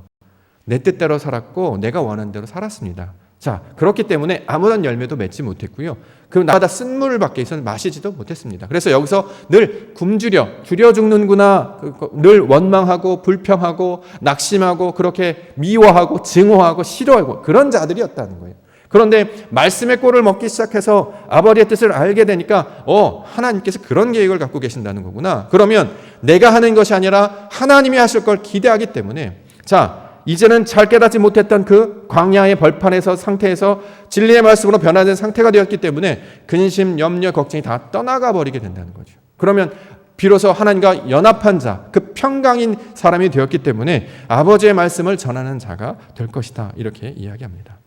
내 뜻대로 살았고 내가 원하는 대로 살았습니다. 자, 그렇기 때문에 아무런 열매도 맺지 못했고요. 그 나마다 쓴물을 밖에서는 마시지도 못했습니다. 그래서 여기서 늘 굶주려 죽는구나, 늘 원망하고 불평하고 낙심하고 그렇게 미워하고 증오하고 싫어하고 그런 자들이었다는 거예요. 그런데 말씀의 꼴을 먹기 시작해서 아버지의 뜻을 알게 되니까 하나님께서 그런 계획을 갖고 계신다는 거구나. 그러면 내가 하는 것이 아니라 하나님이 하실 걸 기대하기 때문에 자, 이제는 잘 깨닫지 못했던 그 광야의 벌판에서 상태에서 진리의 말씀으로 변화된 상태가 되었기 때문에 근심, 염려, 걱정이 다 떠나가 버리게 된다는 거죠. 그러면 비로소 하나님과 연합한 자, 그 평강인 사람이 되었기 때문에 아버지의 말씀을 전하는 자가 될 것이다. 이렇게 이야기합니다.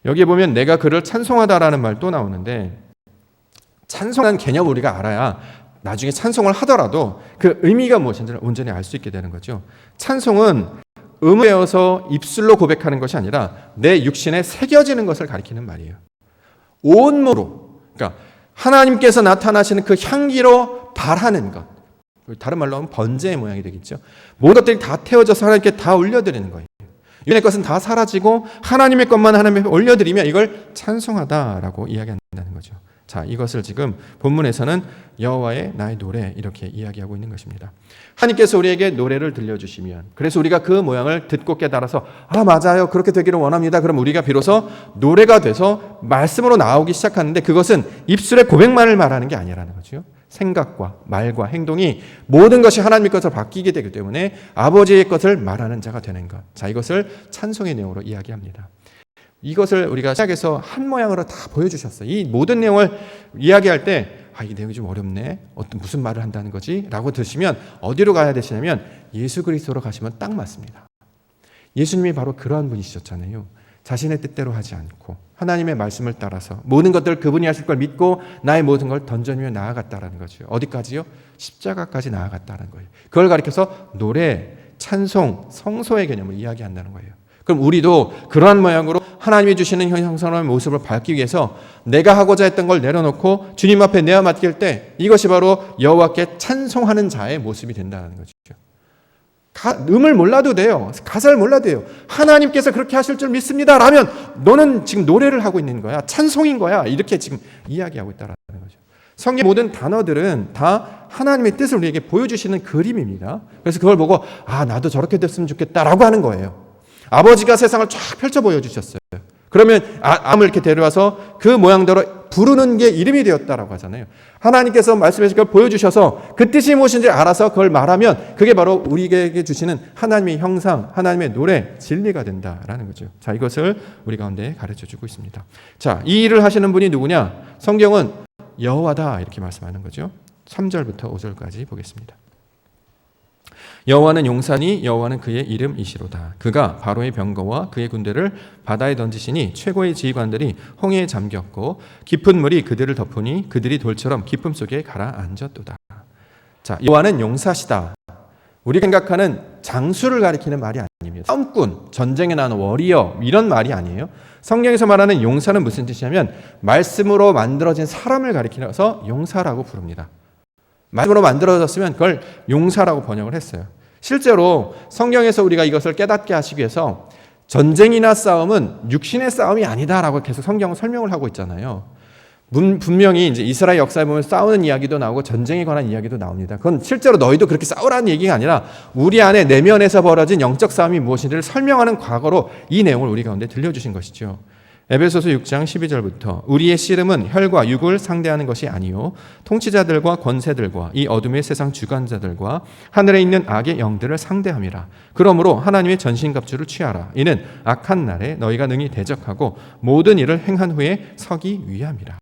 여기에 보면 내가 그를 찬송하다라는 말도 나오는데 찬송한 개념을 우리가 알아야 나중에 찬송을 하더라도 그 의미가 무엇인지를 온전히 알 수 있게 되는 거죠. 찬송은 음으로서 입술로 고백하는 것이 아니라 내 육신에 새겨지는 것을 가리키는 말이에요. 온몸으로, 그러니까 하나님께서 나타나시는 그 향기로 발하는 것. 다른 말로 하면 번제의 모양이 되겠죠. 모든 것들이 다 태워져서 하나님께 다 올려드리는 거예요. 유인의 것은 다 사라지고 하나님의 것만 하나님께 올려드리면 이걸 찬송하다라고 이야기한다는 거죠. 자, 이것을 지금 본문에서는 여호와의 나의 노래 이렇게 이야기하고 있는 것입니다. 하나님께서 우리에게 노래를 들려주시면 그래서 우리가 그 모양을 듣고 깨달아서 맞아요, 그렇게 되기를 원합니다. 그럼 우리가 비로소 노래가 돼서 말씀으로 나오기 시작하는데 그것은 입술의 고백만을 말하는 게 아니라는 거죠. 생각과 말과 행동이 모든 것이 하나님의 것으로 바뀌게 되기 때문에 아버지의 것을 말하는 자가 되는 것. 자, 이것을 찬송의 내용으로 이야기합니다. 이것을 우리가 시작해서 한 모양으로 다 보여주셨어요. 이 모든 내용을 이야기할 때 이 내용이 좀 어렵네. 무슨 말을 한다는 거지? 라고 드시면 어디로 가야 되시냐면 예수 그리스도로 가시면 딱 맞습니다. 예수님이 바로 그러한 분이셨잖아요. 자신의 뜻대로 하지 않고 하나님의 말씀을 따라서 모든 것들을 그분이 하실 걸 믿고 나의 모든 걸 던져내며 나아갔다는 거죠. 어디까지요? 십자가까지 나아갔다는 거예요. 그걸 가리켜서 노래, 찬송, 성소의 개념을 이야기한다는 거예요. 그럼 우리도 그러한 모양으로 하나님이 주시는 형상의 모습을 밟기 위해서 내가 하고자 했던 걸 내려놓고 주님 앞에 내어 맡길 때 이것이 바로 여호와께 찬송하는 자의 모습이 된다는 거죠. 음을 몰라도 돼요. 가사를 몰라도 돼요. 하나님께서 그렇게 하실 줄 믿습니다 라면 너는 지금 노래를 하고 있는 거야. 찬송인 거야. 이렇게 지금 이야기하고 있다는 거죠. 성경 모든 단어들은 다 하나님의 뜻을 우리에게 보여주시는 그림입니다. 그래서 그걸 보고 나도 저렇게 됐으면 좋겠다라고 하는 거예요. 아버지가 세상을 쫙 펼쳐 보여주셨어요. 그러면 암을 이렇게 데려와서 그 모양대로 부르는 게 이름이 되었다라고 하잖아요. 하나님께서 말씀하신 걸 보여주셔서 그 뜻이 무엇인지 알아서 그걸 말하면 그게 바로 우리에게 주시는 하나님의 형상, 하나님의 노래, 진리가 된다라는 거죠. 자, 이것을 우리 가운데 가르쳐주고 있습니다. 자, 이 일을 하시는 분이 누구냐? 성경은 여호와다 이렇게 말씀하는 거죠. 3절부터 5절까지 보겠습니다. 여호와는 용사니 여호와는 그의 이름이시로다. 그가 바로의 병거와 그의 군대를 바다에 던지시니 최고의 지휘관들이 홍해에 잠겼고 깊은 물이 그들을 덮으니 그들이 돌처럼 깊음 속에 가라앉았도다. 자, 여호와는 용사시다. 우리가 생각하는 장수를 가리키는 말이 아닙니다. 싸움꾼, 전쟁에 나가는 워리어 이런 말이 아니에요. 성경에서 말하는 용사는 무슨 뜻이냐면 말씀으로 만들어진 사람을 가리켜서 용사라고 부릅니다. 말씀으로 만들어졌으면 그걸 용사라고 번역을 했어요. 실제로 성경에서 우리가 이것을 깨닫게 하시기 위해서 전쟁이나 싸움은 육신의 싸움이 아니다라고 계속 성경은 설명을 하고 있잖아요. 분명히 이제 이스라엘 역사에 보면 싸우는 이야기도 나오고 전쟁에 관한 이야기도 나옵니다. 그건 실제로 너희도 그렇게 싸우라는 얘기가 아니라 우리 안에 내면에서 벌어진 영적 싸움이 무엇인지를 설명하는 과거로 이 내용을 우리 가운데 들려주신 것이죠. 에베소서 6장 12절부터 우리의 씨름은 혈과 육을 상대하는 것이 아니요 통치자들과 권세들과 이 어둠의 세상 주관자들과 하늘에 있는 악의 영들을 상대함이라. 그러므로 하나님의 전신갑주를 취하라. 이는 악한 날에 너희가 능히 대적하고 모든 일을 행한 후에 서기 위함이라.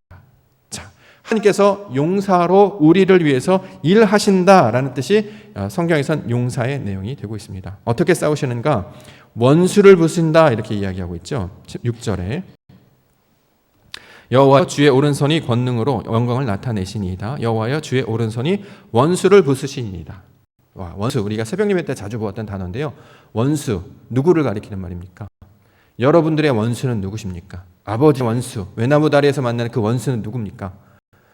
자, 하나님께서 용사로 우리를 위해서 일하신다라는 뜻이 성경에선 용사의 내용이 되고 있습니다. 어떻게 싸우시는가? 원수를 부순다 이렇게 이야기하고 있죠. 6절에 여호와 주의 오른손이 권능으로 영광을 나타내시니이다. 여호와여 주의 오른손이 원수를 부수시니이다. 와, 원수 우리가 새벽 예배 때 자주 보았던 단어인데요. 원수 누구를 가리키는 말입니까? 여러분들의 원수는 누구십니까? 아버지 원수, 외나무 다리에서 만나는 그 원수는 누굽니까?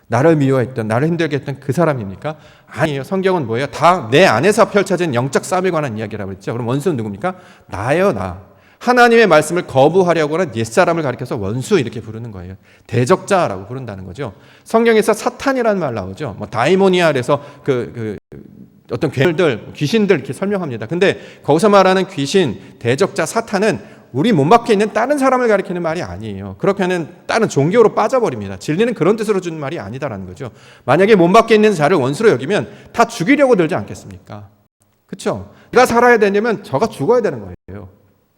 나를 미워했던, 나를 힘들게 했던 그 사람입니까? 아니에요. 성경은 뭐예요? 다 내 안에서 펼쳐진 영적 싸움에 관한 이야기라고 했죠. 그럼 원수는 누굽니까? 나예요, 나. 하나님의 말씀을 거부하려고 하는 옛사람을 가리켜서 원수 이렇게 부르는 거예요. 대적자라고 부른다는 거죠. 성경에서 사탄이라는 말 나오죠. 뭐 다이모니아 그래서 어떤 괴물들, 귀신들 이렇게 설명합니다. 근데 거기서 말하는 귀신, 대적자, 사탄은 우리 몸 밖에 있는 다른 사람을 가리키는 말이 아니에요. 그렇게 하면 다른 종교로 빠져버립니다. 진리는 그런 뜻으로 주는 말이 아니다라는 거죠. 만약에 몸 밖에 있는 자를 원수로 여기면 다 죽이려고 들지 않겠습니까? 그렇죠? 내가 살아야 되려면 저가 죽어야 되는 거예요.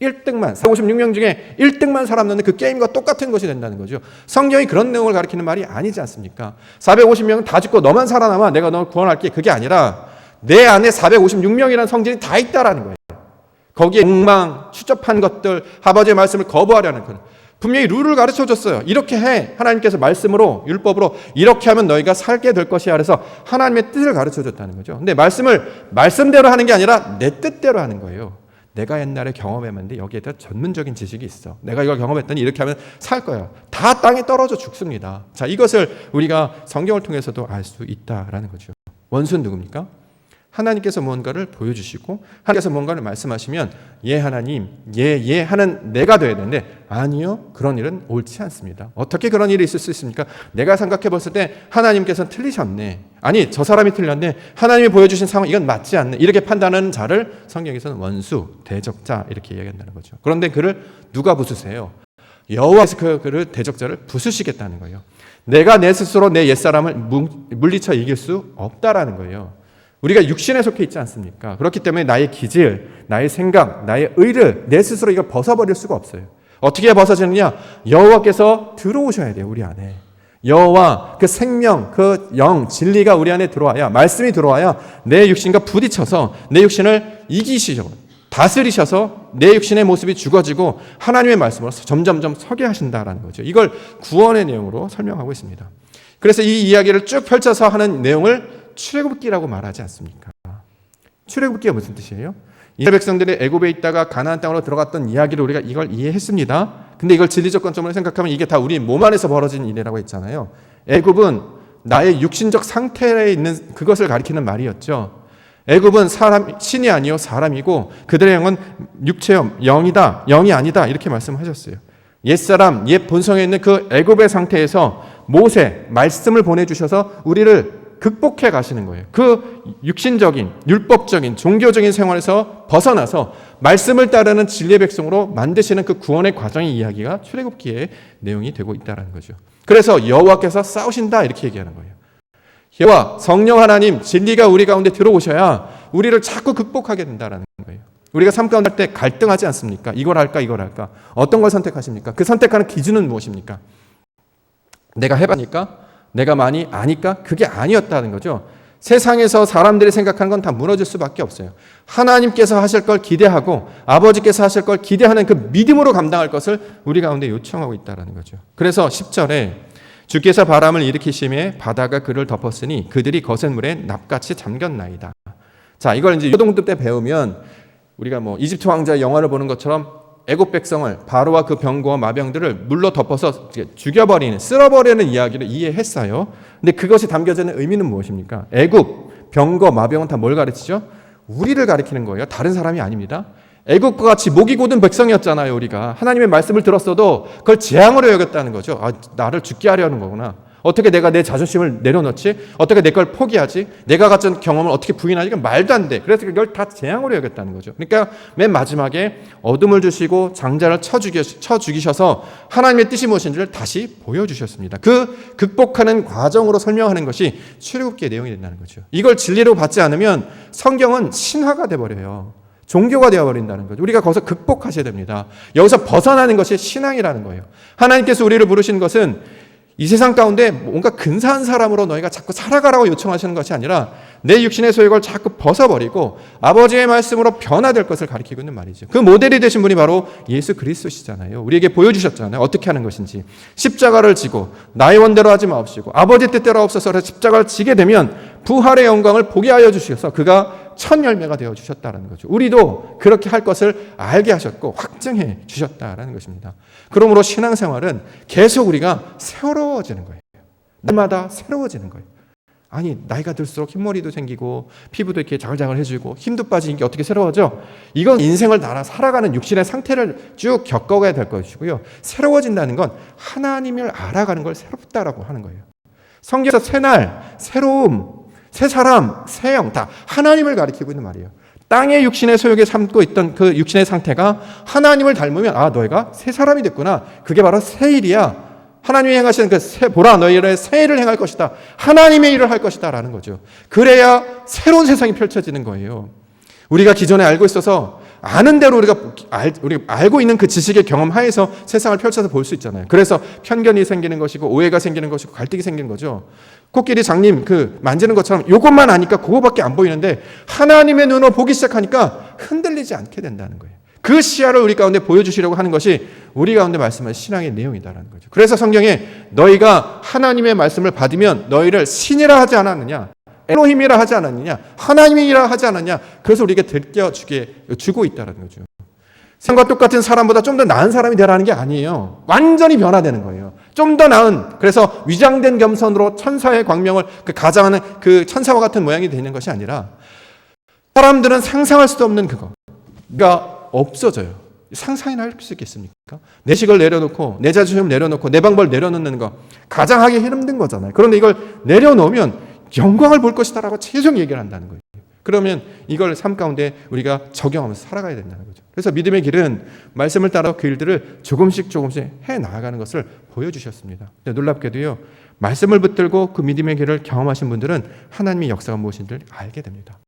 1등만, 456명 중에 1등만 살았는데 그 게임과 똑같은 것이 된다는 거죠. 성경이 그런 내용을 가리키는 말이 아니지 않습니까? 450명은 다 죽고 너만 살아남아 내가 너 구원할게. 그게 아니라 내 안에 456명이라는 성질이 다 있다라는 거예요. 거기에 욕망, 추접한 것들, 아버지의 말씀을 거부하려는 것. 분명히 룰을 가르쳐줬어요. 이렇게 해. 하나님께서 말씀으로, 율법으로 이렇게 하면 너희가 살게 될 것이야. 그래서 하나님의 뜻을 가르쳐줬다는 거죠. 근데 말씀을 말씀대로 하는 게 아니라 내 뜻대로 하는 거예요. 내가 옛날에 경험해봤는데 여기에 대한 전문적인 지식이 있어. 내가 이걸 경험했더니 이렇게 하면 살 거야. 다 땅에 떨어져 죽습니다. 자, 이것을 우리가 성경을 통해서도 알 수 있다라는 거죠. 원수는 누굽니까? 하나님께서 무언가를 보여주시고 하나님께서 무언가를 말씀하시면 예 하나님, 예 하는 내가 돼야 되는데 아니요, 그런 일은 옳지 않습니다. 어떻게 그런 일이 있을 수 있습니까? 내가 생각해 봤을 때 하나님께서는 틀리셨네. 아니 저 사람이 틀렸네. 하나님이 보여주신 상황 이건 맞지 않네. 이렇게 판단하는 자를 성경에서는 원수, 대적자 이렇게 이야기한다는 거죠. 그런데 그를 누가 부수세요? 여호와께서 그를 대적자를 부수시겠다는 거예요. 내가 내 스스로 내 옛사람을 물리쳐 이길 수 없다라는 거예요. 우리가 육신에 속해 있지 않습니까? 그렇기 때문에 나의 기질, 나의 생각, 나의 의를 내 스스로 이걸 벗어버릴 수가 없어요. 어떻게 벗어지느냐? 여호와께서 들어오셔야 돼요, 우리 안에. 여호와, 그 생명, 그 영, 진리가 우리 안에 들어와야, 말씀이 들어와야 내 육신과 부딪혀서 내 육신을 이기시죠. 다스리셔서 내 육신의 모습이 죽어지고 하나님의 말씀으로 점점점 서게 하신다라는 거죠. 이걸 구원의 내용으로 설명하고 있습니다. 그래서 이 이야기를 쭉 펼쳐서 하는 내용을 출애굽기라고 말하지 않습니까? 출애굽기가 무슨 뜻이에요? 이스라엘 백성들이 애굽에 있다가 가나안 땅으로 들어갔던 이야기를 우리가 이걸 이해했습니다. 근데 이걸 진리적 관점으로 생각하면 이게 다 우리 몸 안에서 벌어진 일이라고 했잖아요. 애굽은 나의 육신적 상태에 있는 그것을 가리키는 말이었죠. 애굽은 사람, 신이 아니요 사람이고 그들의 영은 육체요 영이다, 영이 아니다 이렇게 말씀하셨어요. 옛사람, 옛 본성에 있는 그 애굽의 상태에서 모세, 말씀을 보내주셔서 우리를 극복해 가시는 거예요. 그 육신적인, 율법적인, 종교적인 생활에서 벗어나서 말씀을 따르는 진리의 백성으로 만드시는 그 구원의 과정의 이야기가 출애굽기의 내용이 되고 있다는 거죠. 그래서 여호와께서 싸우신다 이렇게 얘기하는 거예요. 여호와 성령 하나님 진리가 우리 가운데 들어오셔야 우리를 자꾸 극복하게 된다는 거예요. 우리가 삶 가운데 할 때 갈등하지 않습니까? 이걸 할까 이걸 할까? 어떤 걸 선택하십니까? 그 선택하는 기준은 무엇입니까? 내가 해봤니까? 내가 많이 아니까? 그게 아니었다는 거죠. 세상에서 사람들이 생각하는 건 다 무너질 수밖에 없어요. 하나님께서 하실 걸 기대하고 아버지께서 하실 걸 기대하는 그 믿음으로 감당할 것을 우리 가운데 요청하고 있다는 거죠. 그래서 10절에 주께서 바람을 일으키심에 바다가 그를 덮었으니 그들이 거센 물에 납같이 잠겼나이다. 자, 이걸 이제 요동도 때 배우면 우리가 뭐 이집트 왕자의 영화를 보는 것처럼 애굽 백성을 바로와 그 병거와 마병들을 물로 덮어서 죽여버리는, 쓸어버리는 이야기를 이해했어요. 근데 그것이 담겨져 있는 의미는 무엇입니까? 애굽, 병거, 마병은 다 뭘 가르치죠? 우리를 가리키는 거예요. 다른 사람이 아닙니다. 애굽과 같이 목이 곧은 백성이었잖아요. 우리가 하나님의 말씀을 들었어도 그걸 재앙으로 여겼다는 거죠. 아, 나를 죽게 하려는 거구나. 어떻게 내가 내 자존심을 내려놓지? 어떻게 내 걸 포기하지? 내가 가진 경험을 어떻게 부인하지? 이건 말도 안 돼. 그래서 그걸 다 재앙으로 여겼다는 거죠. 그러니까 맨 마지막에 어둠을 주시고 장자를 쳐 죽이셔서 하나님의 뜻이 무엇인지를 다시 보여주셨습니다. 그 극복하는 과정으로 설명하는 것이 출애굽기의 내용이 된다는 거죠. 이걸 진리로 받지 않으면 성경은 신화가 돼버려요. 종교가 되어버린다는 거죠. 우리가 거기서 극복하셔야 됩니다. 여기서 벗어나는 것이 신앙이라는 거예요. 하나님께서 우리를 부르신 것은 이 세상 가운데 뭔가 근사한 사람으로 너희가 자꾸 살아가라고 요청하시는 것이 아니라 내 육신의 소욕을 자꾸 벗어버리고 아버지의 말씀으로 변화될 것을 가리키고 있는 말이죠. 그 모델이 되신 분이 바로 예수 그리스도시잖아요. 우리에게 보여주셨잖아요. 어떻게 하는 것인지. 십자가를 지고 나의 원대로 하지 마옵시고 아버지 뜻대로 없어서 십자가를 지게 되면 부활의 영광을 보게 하여 주셔서 그가 첫 열매가 되어 주셨다는 거죠. 우리도 그렇게 할 것을 알게 하셨고 확증해 주셨다라는 것입니다. 그러므로 신앙생활은 계속 우리가 새로워지는 거예요. 날마다 새로워지는 거예요. 아니, 나이가 들수록 흰머리도 생기고 피부도 이렇게 자글자글해지고 힘도 빠지는 게 어떻게 새로워져? 이건 인생을 살아가는 육신의 상태를 쭉 겪어가야 될 것이고요. 새로워진다는 건 하나님을 알아가는 걸 새롭다라고 하는 거예요. 성경에서 새날, 새로움, 새 사람, 새 영 다 하나님을 가리키고 있는 말이에요. 땅의 육신의 소욕에 삼고 있던 그 육신의 상태가 하나님을 닮으면 아, 너희가 새 사람이 됐구나. 그게 바로 새 일이야. 하나님이 행하시는 그 새, 보라 너희를 새 일을 행할 것이다. 하나님의 일을 할 것이다 라는 거죠. 그래야 새로운 세상이 펼쳐지는 거예요. 우리가 기존에 알고 있어서 아는 대로 우리가 알고 있는 그 지식의 경험 하에서 세상을 펼쳐서 볼 수 있잖아요. 그래서 편견이 생기는 것이고 오해가 생기는 것이고 갈등이 생기는 거죠. 코끼리 장님 그 만지는 것처럼 이것만 아니까 그거밖에 안 보이는데 하나님의 눈으로 보기 시작하니까 흔들리지 않게 된다는 거예요. 그 시야를 우리 가운데 보여주시려고 하는 것이 우리 가운데 말씀하신 신앙의 내용이다라는 거죠. 그래서 성경에 너희가 하나님의 말씀을 받으면 너희를 신이라 하지 않았느냐, 엘로힘이라 하지 않았느냐, 하나님이라 하지 않았냐. 그래서 우리에게 주고 있다라는 거죠. 생과 똑같은 사람보다 좀 더 나은 사람이 되라는 게 아니에요. 완전히 변화되는 거예요. 좀 더 나은, 그래서 위장된 겸손으로 천사의 광명을 가장하는 그 천사와 같은 모양이 되는 것이 아니라 사람들은 상상할 수도 없는 그거가 없어져요. 상상이나 할 수 있겠습니까? 내 식을 내려놓고 내 자존심을 내려놓고 내 방법을 내려놓는 거 가장 하기 힘든 거잖아요. 그런데 이걸 내려놓으면 영광을 볼 것이다라고 계속 얘기를 한다는 거예요. 그러면 이걸 삶 가운데 우리가 적용하면서 살아가야 된다는 거죠. 그래서 믿음의 길은 말씀을 따라 그 일들을 조금씩 해 나아가는 것을 보여주셨습니다. 놀랍게도요, 말씀을 붙들고 그 믿음의 길을 경험하신 분들은 하나님의 역사가 무엇인지를 알게 됩니다.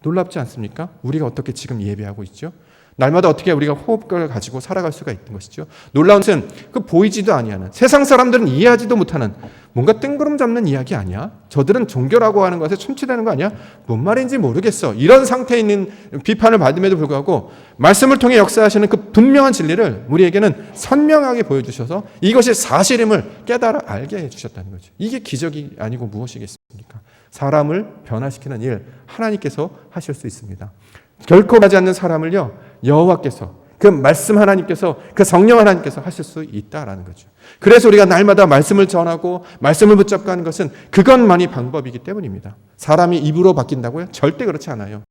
놀랍지 않습니까? 우리가 어떻게 지금 예배하고 있죠? 날마다 어떻게 우리가 호흡을 가지고 살아갈 수가 있는 것이죠. 놀라운 것은 그 보이지도 아니하는, 세상 사람들은 이해하지도 못하는 뭔가 뜬구름 잡는 이야기 아니야? 저들은 종교라고 하는 것에 충치되는 거 아니야? 뭔 말인지 모르겠어. 이런 상태에 있는 비판을 받음에도 불구하고 말씀을 통해 역사하시는 그 분명한 진리를 우리에게는 선명하게 보여주셔서 이것이 사실임을 깨달아 알게 해주셨다는 거죠. 이게 기적이 아니고 무엇이겠습니까? 사람을 변화시키는 일 하나님께서 하실 수 있습니다. 결코 가지 않는 사람을요, 여호와께서, 그 말씀 하나님께서, 그 성령 하나님께서 하실 수 있다라는 거죠. 그래서 우리가 날마다 말씀을 전하고 말씀을 붙잡고 하는 것은 그것만이 방법이기 때문입니다. 사람이 입으로 바뀐다고요? 절대 그렇지 않아요.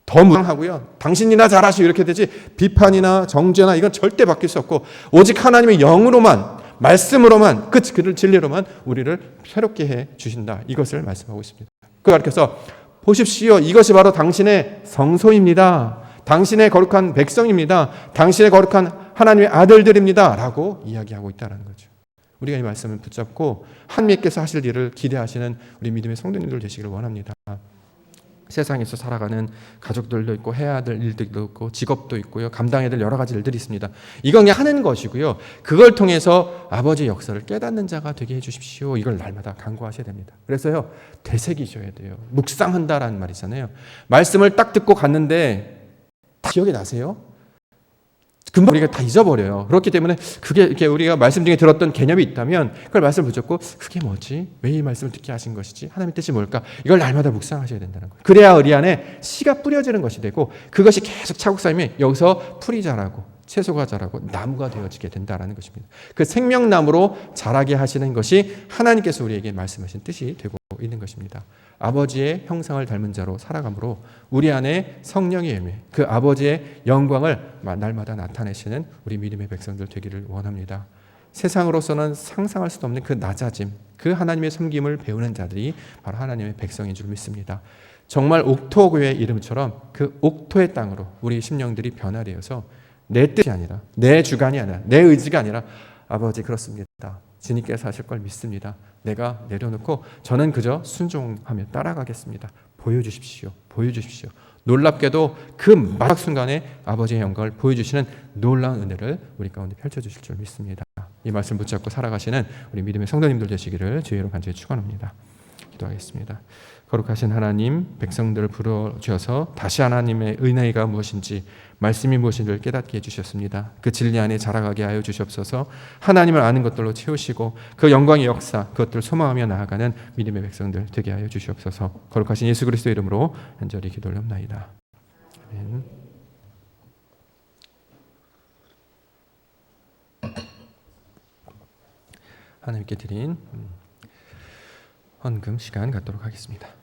더 무상하고요, 당신이나 잘하시오 이렇게 되지 비판이나 정죄나 이건 절대 바뀔 수 없고 오직 하나님의 영으로만 말씀으로만, 그 진리로만 우리를 새롭게 해 주신다. 이것을 말씀하고 있습니다. 그걸 가르쳐서 보십시오. 이것이 바로 당신의 성소입니다. 당신의 거룩한 백성입니다. 당신의 거룩한 하나님의 아들들입니다. 라고 이야기하고 있다는 거죠. 우리가 이 말씀을 붙잡고 하나님께서 하실 일을 기대하시는 우리 믿음의 성도님들 되시기를 원합니다. 세상에서 살아가는 가족들도 있고 해야 될 일들도 있고 직업도 있고요. 감당해야 될 여러 가지 일들이 있습니다. 이건 그냥 하는 것이고요. 그걸 통해서 아버지의 역사를 깨닫는 자가 되게 해주십시오. 이걸 날마다 간구하셔야 됩니다. 그래서요. 되새기셔야 돼요. 묵상한다라는 말이잖아요. 말씀을 딱 듣고 갔는데 다 기억이 나세요? 금방 우리가 다 잊어버려요. 그렇기 때문에 그게 이렇게 우리가 말씀 중에 들었던 개념이 있다면 그걸 말씀을 붙잡고 그게 뭐지? 왜 이 말씀을 듣게 하신 것이지? 하나님의 뜻이 뭘까? 이걸 날마다 묵상하셔야 된다는 거예요. 그래야 우리 안에 씨가 뿌려지는 것이 되고 그것이 계속 차곡 쌓이면 여기서 풀이 자라고 채소가 자라고 나무가 되어지게 된다는 것입니다. 그 생명나무로 자라게 하시는 것이 하나님께서 우리에게 말씀하신 뜻이 되고 있는 것입니다. 아버지의 형상을 닮은 자로 살아감으로 우리 안에 성령의 열매, 그 아버지의 영광을 날마다 나타내시는 우리 믿음의 백성들 되기를 원합니다. 세상으로서는 상상할 수도 없는 그 낮아짐, 그 하나님의 섬김을 배우는 자들이 바로 하나님의 백성인 줄 믿습니다. 정말 옥토교의 이름처럼 그 옥토의 땅으로 우리 심령들이 변화되어서 내 뜻이 아니라 내 주관이 아니라 내 의지가 아니라 아버지 그렇습니다. 주님께서 하실 걸 믿습니다. 내가 내려놓고 저는 그저 순종하며 따라가겠습니다. 보여주십시오. 보여주십시오. 놀랍게도 그 마지막 순간에 아버지의 영광을 보여주시는 놀라운 은혜를 우리 가운데 펼쳐주실 줄 믿습니다. 이 말씀 붙잡고 살아가시는 우리 믿음의 성도님들 되시기를 주의로 간절히 축원합니다. 기도하겠습니다. 거룩하신 하나님, 백성들을 부르셔서 다시 하나님의 은혜가 무엇인지, 말씀이 무엇인지를 깨닫게 해주셨습니다. 그 진리 안에 자라가게 하여 주시옵소서. 하나님을 아는 것들로 채우시고 그 영광의 역사, 그것들을 소망하며 나아가는 믿음의 백성들 되게 하여 주시옵소서. 거룩하신 예수 그리스도 이름으로 간절히 기도올옵나이다. 아멘. 하나님께 드린 헌금 시간 갖도록 하겠습니다.